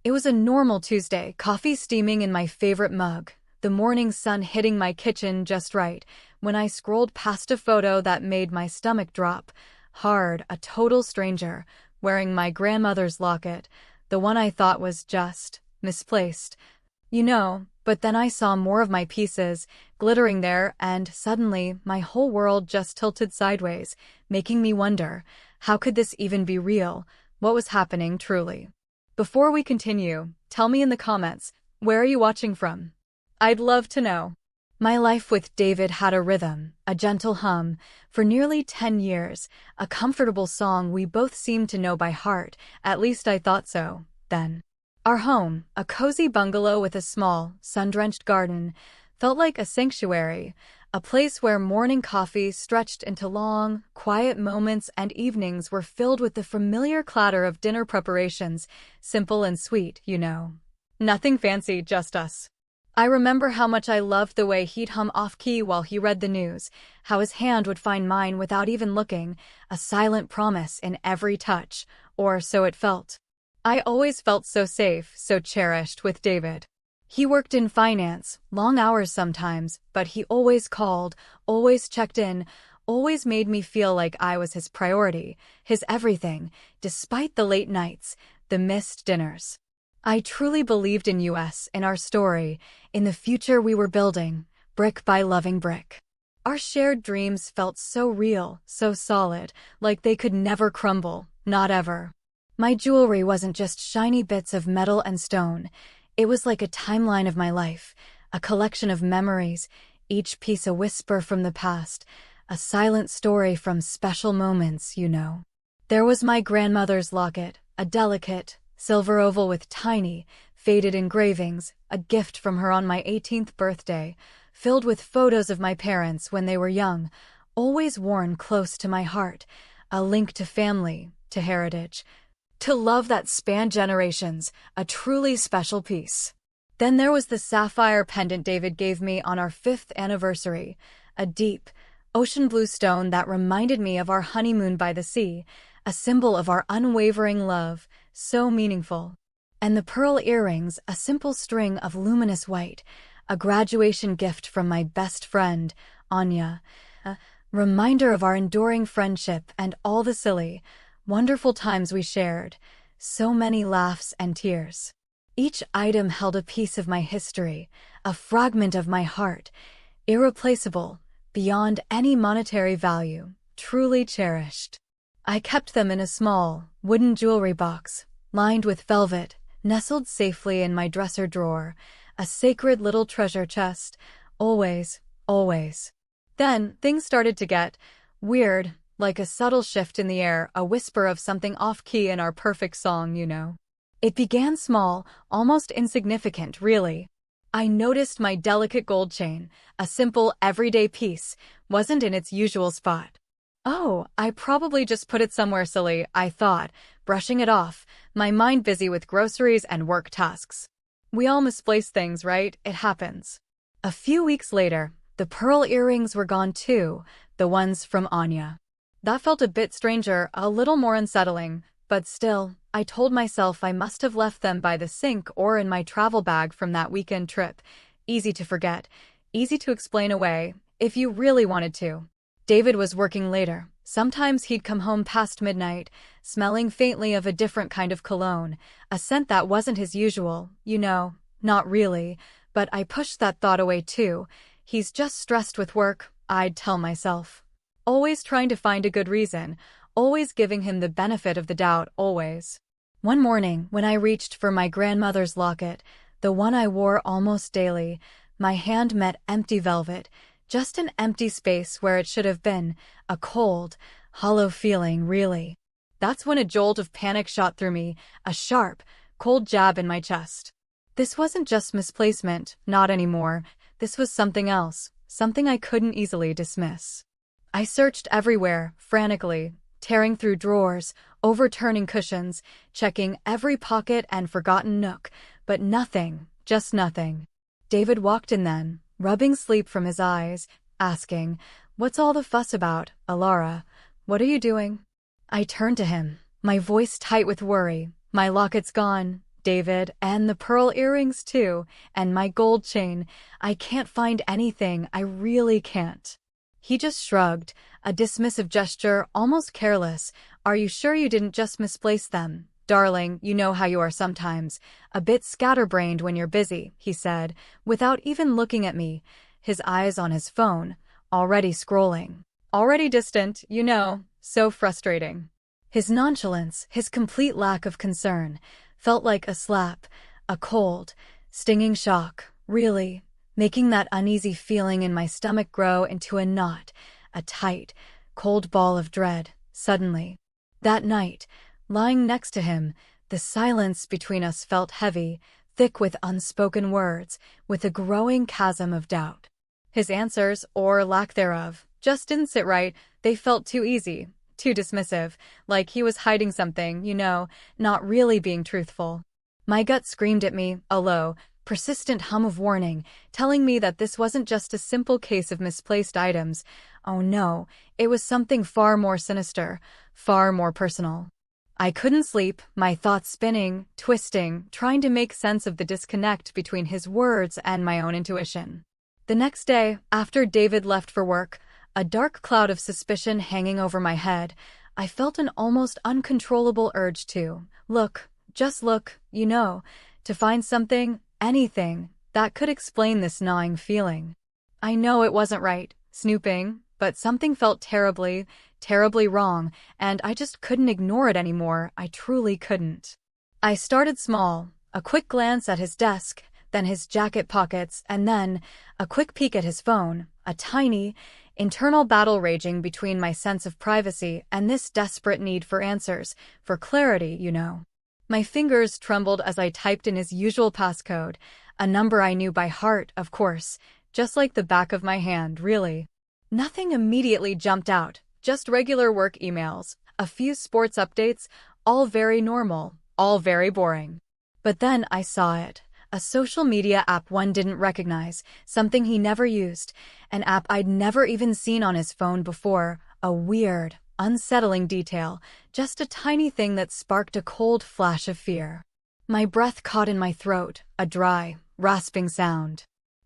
It was a normal Tuesday, coffee steaming in my favorite mug, the morning sun hitting my kitchen just right, when I scrolled past a photo that made my stomach drop. Hard, a total stranger, wearing my grandmother's locket, the one I thought was just misplaced. But then I saw more of my pieces, glittering there, and suddenly my whole world just tilted sideways, making me wonder, how could this even be real? What was happening truly? Before we continue, tell me in the comments, where are you watching from? I'd love to know. My life with David had a rhythm, a gentle hum, for nearly 10 years, a comfortable song we both seemed to know by heart, at least I thought so, then. Our home, a cozy bungalow with a small, sun-drenched garden, felt like a sanctuary, a place where morning coffee stretched into long, quiet moments and evenings were filled with the familiar clatter of dinner preparations, simple and sweet, Nothing fancy, just us. I remember how much I loved the way he'd hum off-key while he read the news, how his hand would find mine without even looking, a silent promise in every touch, or so it felt. I always felt so safe, so cherished with David. He worked in finance, long hours sometimes, but he always called, always checked in, always made me feel like I was his priority, his everything, despite the late nights, the missed dinners. I truly believed in us, in our story, in the future we were building, brick by loving brick. Our shared dreams felt so real, so solid, like they could never crumble, not ever. My jewelry wasn't just shiny bits of metal and stone. It was like a timeline of my life, a collection of memories, each piece a whisper from the past, a silent story from special moments, There was my grandmother's locket, a delicate, silver oval with tiny, faded engravings, a gift from her on my 18th birthday, filled with photos of my parents when they were young, always worn close to my heart, a link to family, to heritage, to love that spanned generations, a truly special piece. Then there was the sapphire pendant David gave me on our 5th anniversary, a deep, ocean blue stone that reminded me of our honeymoon by the sea, a symbol of our unwavering love, so meaningful. And the pearl earrings, a simple string of luminous white, a graduation gift from my best friend, Anya, a reminder of our enduring friendship and all the silly, wonderful times we shared, so many laughs and tears. Each item held a piece of my history, a fragment of my heart, irreplaceable, beyond any monetary value, truly cherished. I kept them in a small, wooden jewelry box, lined with velvet, nestled safely in my dresser drawer, a sacred little treasure chest, always, always. Then, things started to get weird, like a subtle shift in the air, a whisper of something off-key in our perfect song, It began small, almost insignificant, really. I noticed my delicate gold chain, a simple, everyday piece, wasn't in its usual spot. Oh, I probably just put it somewhere silly, I thought, brushing it off, my mind busy with groceries and work tasks. We all misplace things, right? It happens. A few weeks later, the pearl earrings were gone too, the ones from Anya. That felt a bit stranger, a little more unsettling, but still, I told myself I must have left them by the sink or in my travel bag from that weekend trip. Easy to forget, easy to explain away, if you really wanted to. David was working later. Sometimes he'd come home past midnight, smelling faintly of a different kind of cologne, a scent that wasn't his usual, not really, but I pushed that thought away too. He's just stressed with work, I'd tell myself. Always trying to find a good reason, always giving him the benefit of the doubt, always. One morning, when I reached for my grandmother's locket, the one I wore almost daily, my hand met empty velvet, just an empty space where it should have been, a cold, hollow feeling, really. That's when a jolt of panic shot through me, a sharp, cold jab in my chest. This wasn't just misplacement, not anymore. This was something else, something I couldn't easily dismiss. I searched everywhere, frantically, tearing through drawers, overturning cushions, checking every pocket and forgotten nook, but nothing, just nothing. David walked in then, rubbing sleep from his eyes, asking, "What's all the fuss about, Alara? What are you doing?" I turned to him, my voice tight with worry. "My locket's gone, David, and the pearl earrings too, and my gold chain. I can't find anything, I really can't." He just shrugged, a dismissive gesture, almost careless. "Are you sure you didn't just misplace them? Darling, you know how you are sometimes. A bit scatterbrained when you're busy," he said, without even looking at me, his eyes on his phone, already scrolling. Already distant, you know, so frustrating. His nonchalance, his complete lack of concern, felt like a slap, a cold, stinging shock, really, making that uneasy feeling in my stomach grow into a knot, a tight, cold ball of dread, suddenly. That night, lying next to him, the silence between us felt heavy, thick with unspoken words, with a growing chasm of doubt. His answers, or lack thereof, just didn't sit right. They felt too easy, too dismissive, like he was hiding something, not really being truthful. My gut screamed at me, a low, persistent hum of warning, telling me that this wasn't just a simple case of misplaced items. Oh no, it was something far more sinister, far more personal. I couldn't sleep, my thoughts spinning, twisting, trying to make sense of the disconnect between his words and my own intuition. The next day, after David left for work, a dark cloud of suspicion hanging over my head, I felt an almost uncontrollable urge to look, just look, to find something, anything, that could explain this gnawing feeling. I know it wasn't right, snooping, but something felt terribly, terribly wrong, and I just couldn't ignore it anymore. I truly couldn't. I started small, a quick glance at his desk, then his jacket pockets, and then a quick peek at his phone, a tiny, internal battle raging between my sense of privacy and this desperate need for answers, for clarity. My fingers trembled as I typed in his usual passcode, a number I knew by heart, of course, just like the back of my hand, really. Nothing immediately jumped out, just regular work emails, a few sports updates, all very normal, all very boring. But then I saw it. A social media app one didn't recognize, something he never used, an app I'd never even seen on his phone before, a weird, unsettling detail, just a tiny thing that sparked a cold flash of fear. My breath caught in my throat, a dry, rasping sound.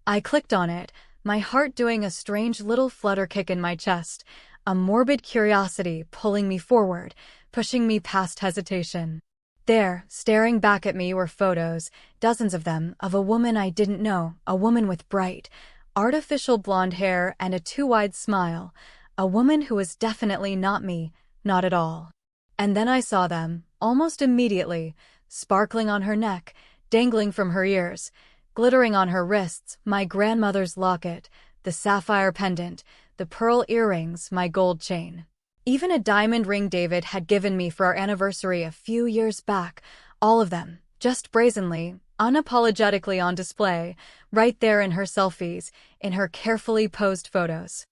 I clicked on it, my heart doing a strange little flutter kick in my chest, a morbid curiosity pulling me forward, pushing me past hesitation. There, staring back at me, were photos, dozens of them, of a woman I didn't know, a woman with bright, artificial blonde hair and a too-wide smile, a woman who was definitely not me, not at all. And then I saw them, almost immediately, sparkling on her neck, dangling from her ears, glittering on her wrists, my grandmother's locket, the sapphire pendant, the pearl earrings, my gold chain. Even a diamond ring David had given me for our anniversary a few years back, all of them, just brazenly, unapologetically on display, right there in her selfies, in her carefully posed photos.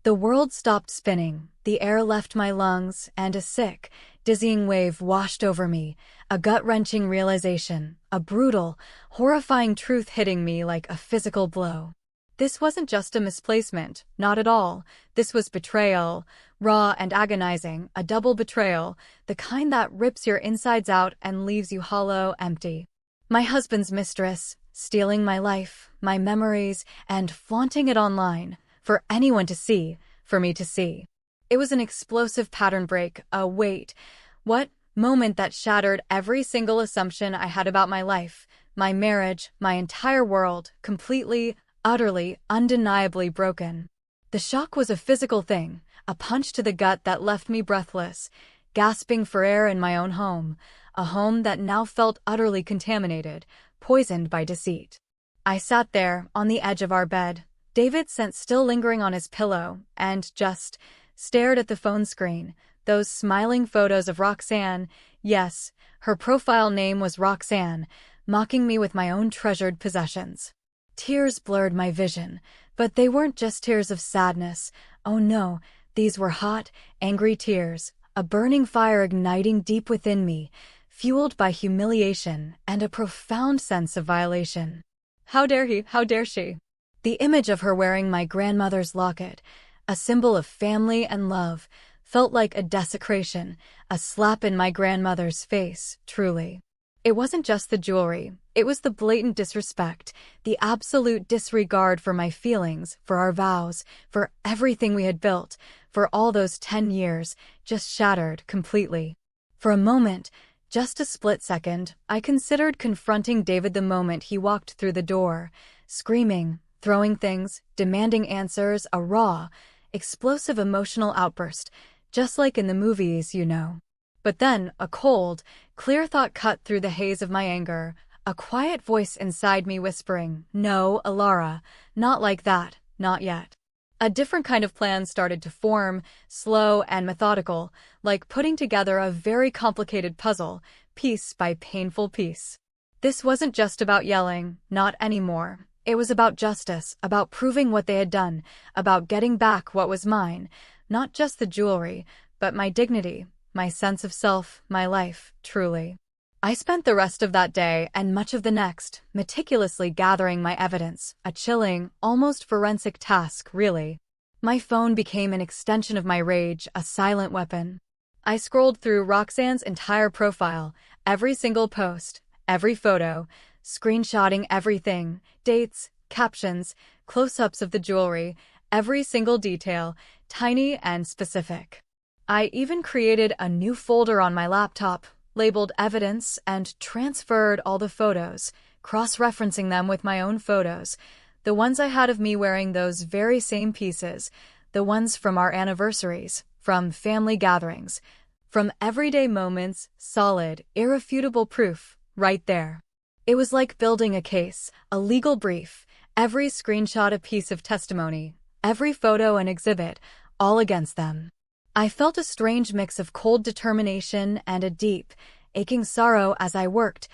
The world stopped spinning, the air left my lungs, and a sick, dizzying wave washed over me, a gut-wrenching realization, a brutal, horrifying truth hitting me like a physical blow. This wasn't just a misplacement, not at all. This was betrayal, raw and agonizing, a double betrayal, the kind that rips your insides out and leaves you hollow, empty. My husband's mistress, stealing my life, my memories, and flaunting it online, for anyone to see, for me to see. It was an explosive pattern break, a what moment that shattered every single assumption I had about my life, my marriage, my entire world, completely, utterly, undeniably broken. The shock was a physical thing, a punch to the gut that left me breathless, gasping for air in my own home, a home that now felt utterly contaminated, poisoned by deceit. I sat there, on the edge of our bed, David's scent still lingering on his pillow, and just stared at the phone screen, those smiling photos of Roxanne. Yes, her profile name was Roxanne, mocking me with my own treasured possessions. Tears blurred my vision, but they weren't just tears of sadness. Oh no, these were hot, angry tears, a burning fire igniting deep within me, fueled by humiliation and a profound sense of violation. How dare he? How dare she? The image of her wearing my grandmother's locket, a symbol of family and love, felt like a desecration, a slap in my grandmother's face, truly. It wasn't just the jewelry, it was the blatant disrespect, the absolute disregard for my feelings, for our vows, for everything we had built, for all those 10 years, just shattered completely. For a moment, just a split second, I considered confronting David the moment he walked through the door, screaming, throwing things, demanding answers, a raw, explosive emotional outburst, just like in the movies, you know. But then, a cold, clear thought cut through the haze of my anger, a quiet voice inside me whispering, "No, Alara, not like that, not yet." A different kind of plan started to form, slow and methodical, like putting together a very complicated puzzle, piece by painful piece. This wasn't just about yelling, not anymore. It was about justice, about proving what they had done, about getting back what was mine, not just the jewelry, but my dignity, my sense of self, my life, truly. I spent the rest of that day and much of the next meticulously gathering my evidence, a chilling, almost forensic task, really. My phone became an extension of my rage, a silent weapon. I scrolled through Roxanne's entire profile, every single post, every photo, screenshotting everything, dates, captions, close-ups of the jewelry, every single detail, tiny and specific. I even created a new folder on my laptop, labeled evidence, and transferred all the photos, cross-referencing them with my own photos, the ones I had of me wearing those very same pieces, the ones from our anniversaries, from family gatherings, from everyday moments, solid, irrefutable proof, right there. It was like building a case, a legal brief, every screenshot a piece of testimony, every photo an exhibit, all against them. I felt a strange mix of cold determination and a deep, aching sorrow as I worked,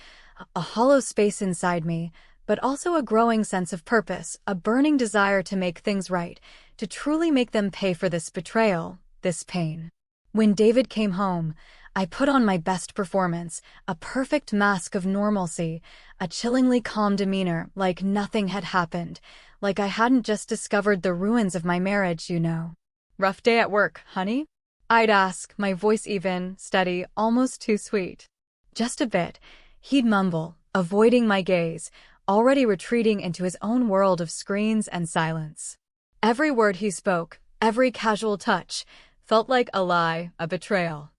a hollow space inside me, but also a growing sense of purpose, a burning desire to make things right, to truly make them pay for this betrayal, this pain. When David came home, I put on my best performance, a perfect mask of normalcy, a chillingly calm demeanor, like nothing had happened, like I hadn't just discovered the ruins of my marriage, you know. "Rough day at work, honey?" I'd ask, my voice even, steady, almost too sweet. "Just a bit," he'd mumble, avoiding my gaze, already retreating into his own world of screens and silence. Every word he spoke, every casual touch, felt like a lie, a betrayal.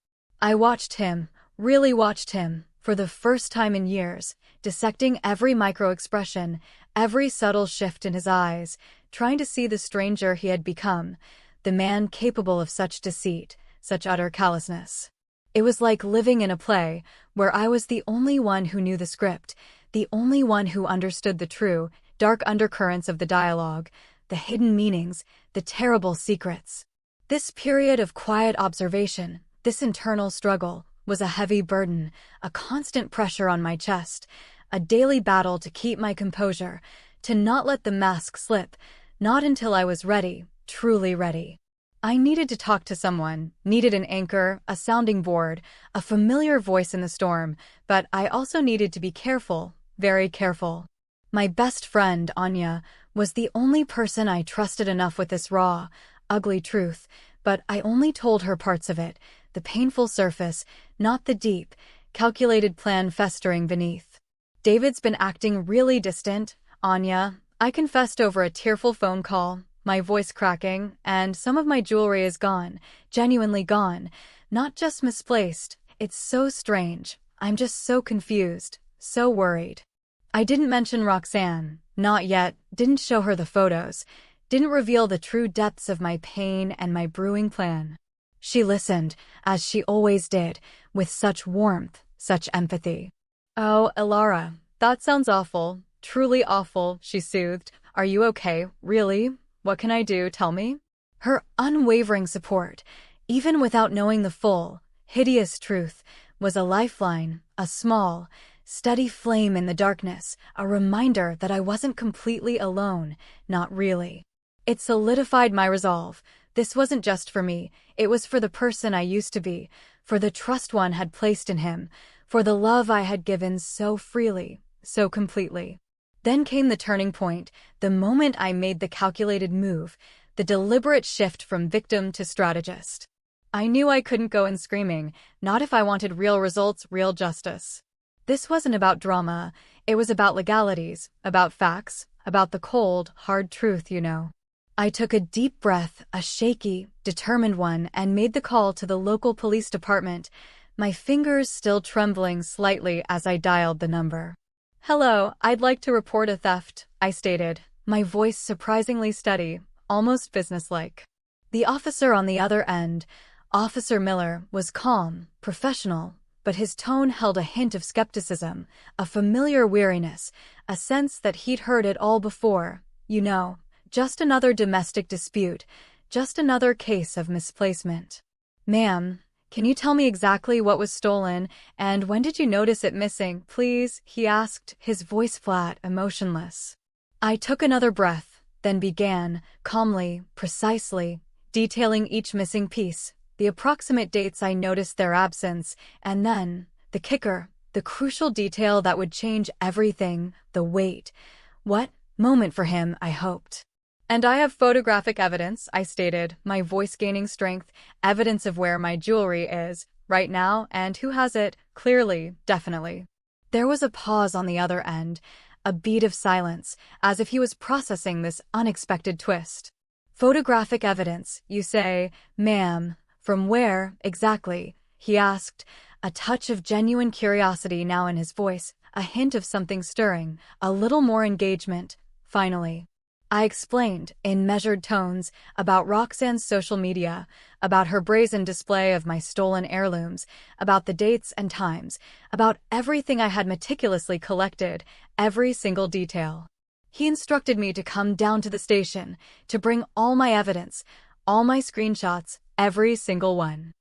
I watched him, really watched him, for the first time in years, dissecting every micro-expression, every subtle shift in his eyes, trying to see the stranger he had become, the man capable of such deceit, such utter callousness. It was like living in a play, where I was the only one who knew the script, the only one who understood the true, dark undercurrents of the dialogue, the hidden meanings, the terrible secrets. This period of quiet observation, this internal struggle, was a heavy burden, a constant pressure on my chest, a daily battle to keep my composure, to not let the mask slip, not until I was ready, truly ready. I needed to talk to someone, needed an anchor, a sounding board, a familiar voice in the storm, but I also needed to be careful, very careful. My best friend, Anya, was the only person I trusted enough with this raw, ugly truth, but I only told her parts of it, the painful surface, not the deep, calculated plan festering beneath. David's been acting really distant, Anya. I confessed over a tearful phone call, my voice cracking, and some of my jewelry is gone, genuinely gone, not just misplaced. It's so strange. I'm just so confused, so worried. I didn't mention Roxanne, not yet, didn't show her the photos, didn't reveal the true depths of my pain and my brewing plan. She listened, as she always did, with such warmth, such empathy. "Oh, Alara, that sounds awful, truly awful," she soothed. "Are you okay, really? What can I do, tell me?" Her unwavering support, even without knowing the full, hideous truth, was a lifeline, a small, steady flame in the darkness, a reminder that I wasn't completely alone, not really. It solidified my resolve. This wasn't just for me, it was for the person I used to be, for the trust one had placed in him, for the love I had given so freely, so completely. Then came the turning point, the moment I made the calculated move, the deliberate shift from victim to strategist. I knew I couldn't go in screaming, not if I wanted real results, real justice. This wasn't about drama, it was about legalities, about facts, about the cold, hard truth, you know. I took a deep breath, a shaky, determined one, and made the call to the local police department, my fingers still trembling slightly as I dialed the number. "Hello, I'd like to report a theft," I stated, my voice surprisingly steady, almost businesslike. The officer on the other end, Officer Miller, was calm, professional, but his tone held a hint of skepticism, a familiar weariness, a sense that he'd heard it all before. You know, just another domestic dispute, just another case of misplacement. "Ma'am, can you tell me exactly what was stolen, and when did you notice it missing, please?" he asked, his voice flat, emotionless. I took another breath, then began, calmly, precisely, detailing each missing piece, the approximate dates I noticed their absence, and then, the kicker, the crucial detail that would change everything, the wait. What moment for him, I hoped. "And I have photographic evidence," I stated, my voice gaining strength, "evidence of where my jewelry is, right now, and who has it, clearly, definitely." There was a pause on the other end, a beat of silence, as if he was processing this unexpected twist. "Photographic evidence, you say, ma'am. From where, exactly?" he asked, a touch of genuine curiosity now in his voice, a hint of something stirring, a little more engagement, finally. I explained, in measured tones, about Roxanne's social media, about her brazen display of my stolen heirlooms, about the dates and times, about everything I had meticulously collected, every single detail. He instructed me to come down to the station, to bring all my evidence, all my screenshots, every single one.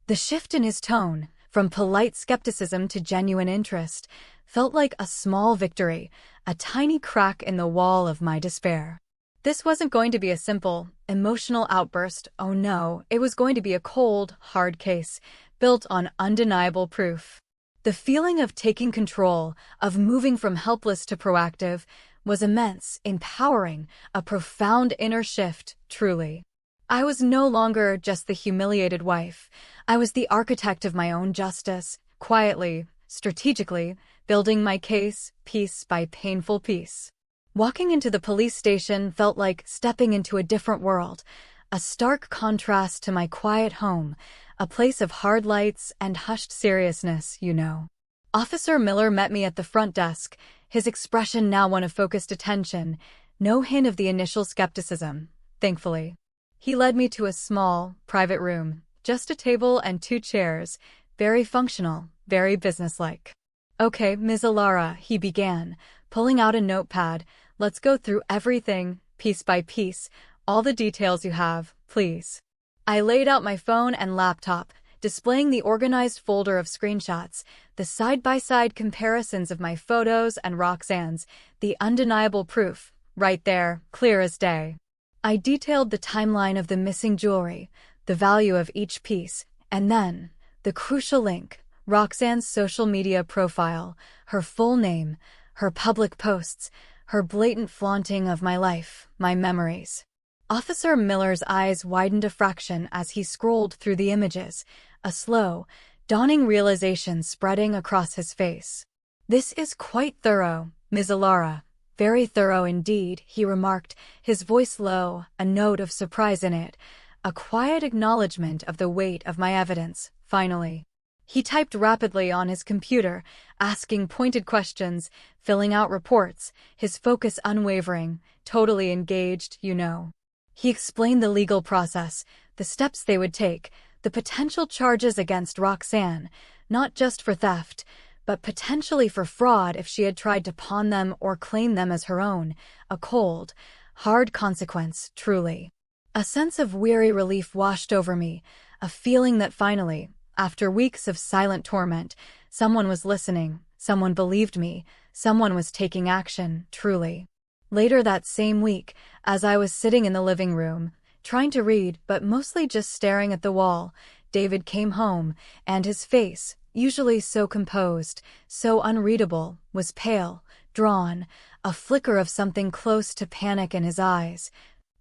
The shift in his tone, from polite skepticism to genuine interest, felt like a small victory, a tiny crack in the wall of my despair. This wasn't going to be a simple, emotional outburst, oh no, it was going to be a cold, hard case, built on undeniable proof. The feeling of taking control, of moving from helpless to proactive, was immense, empowering, a profound inner shift, truly. I was no longer just the humiliated wife. I was the architect of my own justice, quietly, strategically, building my case, piece by painful piece. Walking into the police station felt like stepping into a different world, a stark contrast to my quiet home, a place of hard lights and hushed seriousness, you know. Officer Miller met me at the front desk, his expression now one of focused attention, no hint of the initial skepticism, thankfully. He led me to a small, private room, just a table and 2 chairs, very functional, very businesslike. "Okay, Ms. Alara," he began, pulling out a notepad, "let's go through everything, piece by piece, all the details you have, please." I laid out my phone and laptop, displaying the organized folder of screenshots, the side-by-side comparisons of my photos and Roxanne's, the undeniable proof, right there, clear as day. I detailed the timeline of the missing jewelry, the value of each piece, and then, the crucial link, Roxanne's social media profile, her full name, her public posts, her blatant flaunting of my life, my memories. Officer Miller's eyes widened a fraction as he scrolled through the images, a slow, dawning realization spreading across his face. "This is quite thorough, Ms. Alara. Very thorough indeed," he remarked, his voice low, a note of surprise in it, a quiet acknowledgement of the weight of my evidence, finally. He typed rapidly on his computer, asking pointed questions, filling out reports, his focus unwavering, totally engaged, you know. He explained the legal process, the steps they would take, the potential charges against Roxanne, not just for theft, but potentially for fraud if she had tried to pawn them or claim them as her own, a cold, hard consequence, truly. A sense of weary relief washed over me, a feeling that finally, after weeks of silent torment, someone was listening, someone believed me, someone was taking action, truly. Later that same week, as I was sitting in the living room, trying to read but mostly just staring at the wall, David came home, and his face, usually so composed, so unreadable, was pale, drawn, a flicker of something close to panic in his eyes,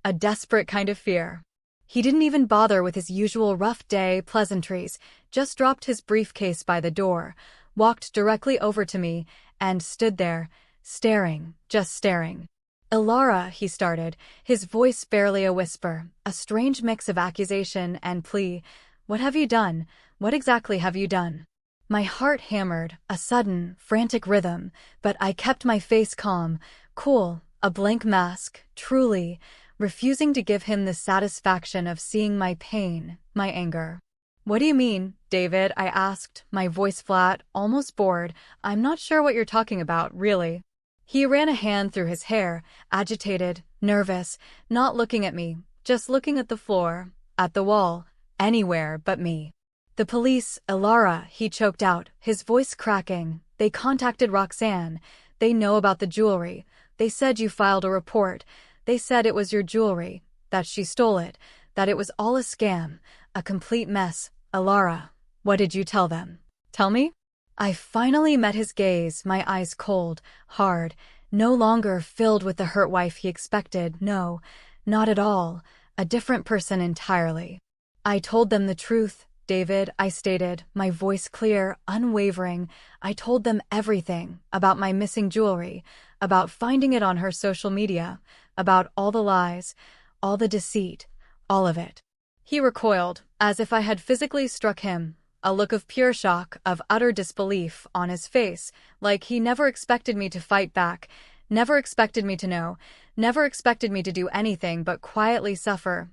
a desperate kind of fear. He didn't even bother with his usual rough day pleasantries, just dropped his briefcase by the door, walked directly over to me, and stood there, staring, just staring. "Ilara," he started, his voice barely a whisper, a strange mix of accusation and plea. "What have you done? What exactly have you done?" My heart hammered, a sudden, frantic rhythm, but I kept my face calm, cool, a blank mask, truly, refusing to give him the satisfaction of seeing my pain, my anger. "What do you mean, David?" I asked, my voice flat, almost bored. "I'm not sure what you're talking about, really." He ran a hand through his hair, agitated, nervous, not looking at me, just looking at the floor, at the wall, anywhere but me. "The police, Ilara," he choked out, his voice cracking. "They contacted Roxanne. They know about the jewelry. They said you filed a report. They said it was your jewelry, that she stole it, that it was all a scam, a complete mess. Ilara, what did you tell them? Tell me?" I finally met his gaze, my eyes cold, hard, no longer filled with the hurt wife he expected. No, not at all. A different person entirely. "I told them the truth, David," I stated, my voice clear, unwavering. "I told them everything about my missing jewelry, about finding it on her social media, about all the lies, all the deceit, all of it." He recoiled, as if I had physically struck him, a look of pure shock, of utter disbelief on his face, like he never expected me to fight back, never expected me to know, never expected me to do anything but quietly suffer,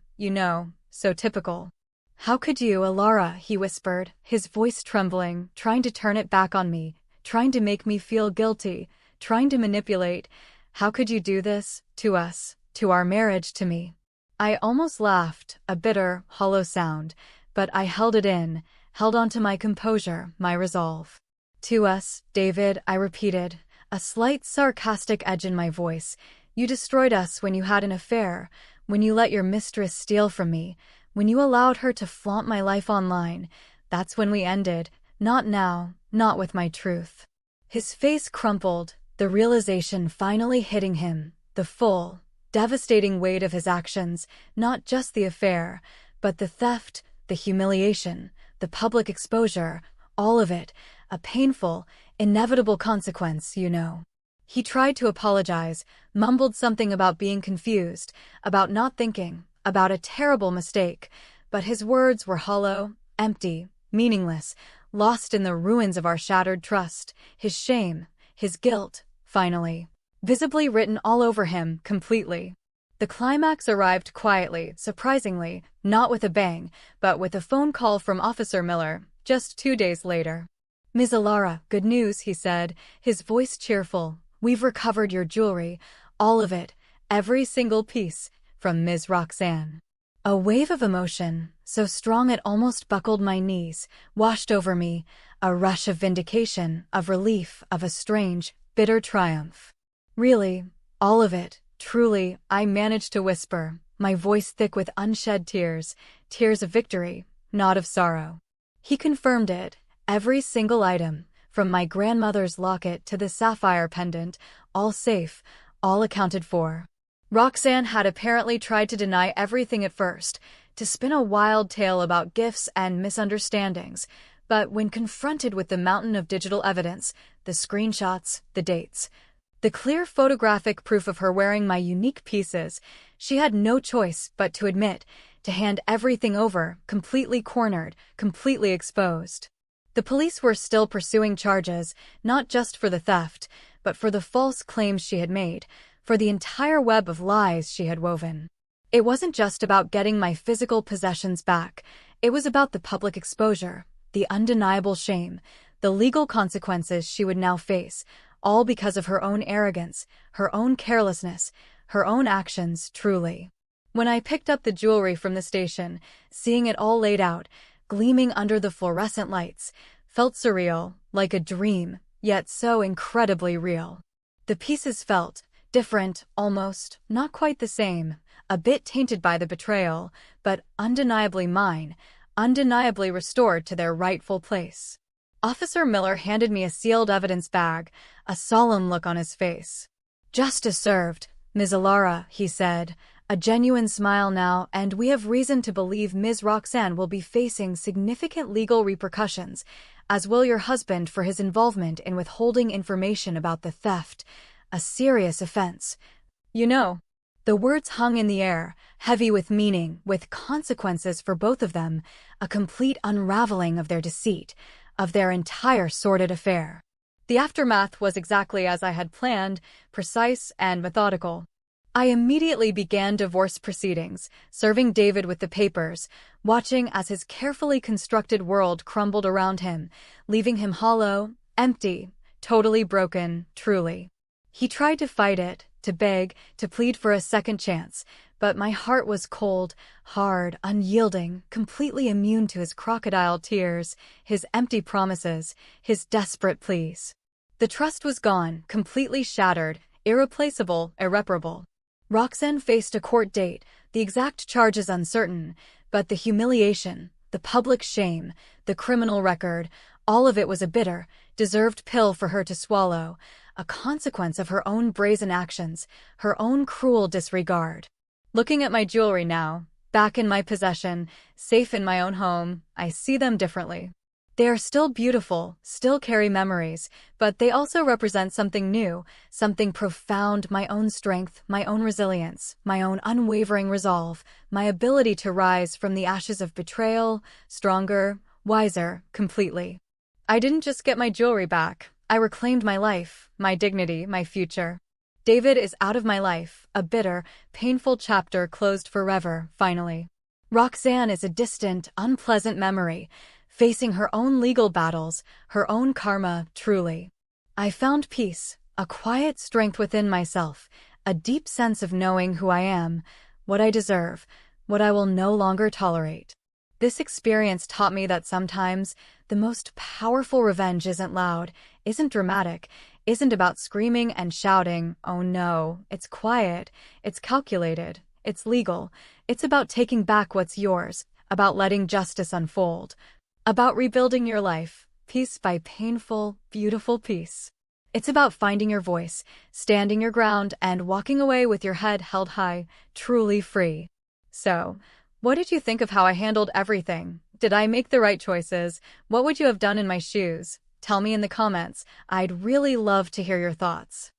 so typical. "How could you, Ilara?" he whispered, his voice trembling, trying to turn it back on me, trying to make me feel guilty, trying to manipulate. "How could you do this, to us, to our marriage, to me?" I almost laughed, a bitter, hollow sound, but I held it in, held on to my composure, my resolve. "To us, David," I repeated, a slight sarcastic edge in my voice. "You destroyed us when you had an affair, when you let your mistress steal from me, when you allowed her to flaunt my life online. That's when we ended. Not now, not with my truth." His face crumpled, the realization finally hitting him, the full, devastating weight of his actions, not just the affair, but the theft, the humiliation, the public exposure, all of it, a painful, inevitable consequence. He tried to apologize, mumbled something about being confused, about not thinking, about a terrible mistake, but his words were hollow, empty, meaningless, lost in the ruins of our shattered trust, his shame, his guilt, finally, visibly written all over him, completely. The climax arrived quietly, surprisingly, not with a bang, but with a phone call from Officer Miller, just 2 days later. "Ms. Ilara, good news," he said, his voice cheerful. "We've recovered your jewelry, all of it, every single piece, from Ms. Roxanne." A wave of emotion, so strong it almost buckled my knees, washed over me, a rush of vindication, of relief, of a strange, bitter triumph. "Really, all of it, truly," I managed to whisper, my voice thick with unshed tears, tears of victory, not of sorrow. He confirmed it, every single item, from my grandmother's locket to the sapphire pendant, all safe, all accounted for. Roxanne had apparently tried to deny everything at first, to spin a wild tale about gifts and misunderstandings, but when confronted with the mountain of digital evidence, the screenshots, the dates, the clear photographic proof of her wearing my unique pieces, she had no choice but to admit, to hand everything over, completely cornered, completely exposed. The police were still pursuing charges, not just for the theft, but for the false claims she had made, for the entire web of lies she had woven. It wasn't just about getting my physical possessions back, it was about the public exposure, the undeniable shame, the legal consequences she would now face, all because of her own arrogance, her own carelessness, her own actions, truly. When I picked up the jewelry from the station, seeing it all laid out, gleaming under the fluorescent lights, felt surreal, like a dream, yet so incredibly real. The pieces felt different, almost, not quite the same, a bit tainted by the betrayal, but undeniably mine, undeniably restored to their rightful place. Officer Miller handed me a sealed evidence bag, a solemn look on his face. "Justice served, Ms. Ilara," he said, A genuine smile now, and we have reason to believe Ms. Roxanne will be facing significant legal repercussions, as will your husband for his involvement in withholding information about the theft, a serious offense. You know, the words hung in the air, heavy with meaning, with consequences for both of them, a complete unraveling of their deceit, of their entire sordid affair. The aftermath was exactly as I had planned, precise and methodical. I immediately began divorce proceedings, serving David with the papers, watching as his carefully constructed world crumbled around him, leaving him hollow, empty, totally broken, truly. He tried to fight it, to beg, to plead for a second chance, but my heart was cold, hard, unyielding, completely immune to his crocodile tears, his empty promises, his desperate pleas. The trust was gone, completely shattered, irreplaceable, irreparable. Roxanne faced a court date, the exact charges uncertain, but the humiliation, the public shame, the criminal record, all of it was a bitter, deserved pill for her to swallow, a consequence of her own brazen actions, her own cruel disregard. Looking at my jewelry now, back in my possession, safe in my own home, I see them differently. They are still beautiful, still carry memories, but they also represent something new, something profound, my own strength, my own resilience, my own unwavering resolve, my ability to rise from the ashes of betrayal, stronger, wiser, completely. I didn't just get my jewelry back, I reclaimed my life, my dignity, my future. David is out of my life, a bitter, painful chapter closed forever, finally. Roxanne is a distant, unpleasant memory, facing her own legal battles, her own karma, truly. I found peace, a quiet strength within myself, a deep sense of knowing who I am, what I deserve, what I will no longer tolerate. This experience taught me that sometimes the most powerful revenge isn't loud, isn't dramatic, isn't about screaming and shouting. Oh no, it's quiet, it's calculated, it's legal. It's about taking back what's yours, about letting justice unfold, about rebuilding your life, piece by painful, beautiful piece. It's about finding your voice, standing your ground, and walking away with your head held high, truly free. So, what did you think of how I handled everything? Did I make the right choices? What would you have done in my shoes? Tell me in the comments. I'd really love to hear your thoughts.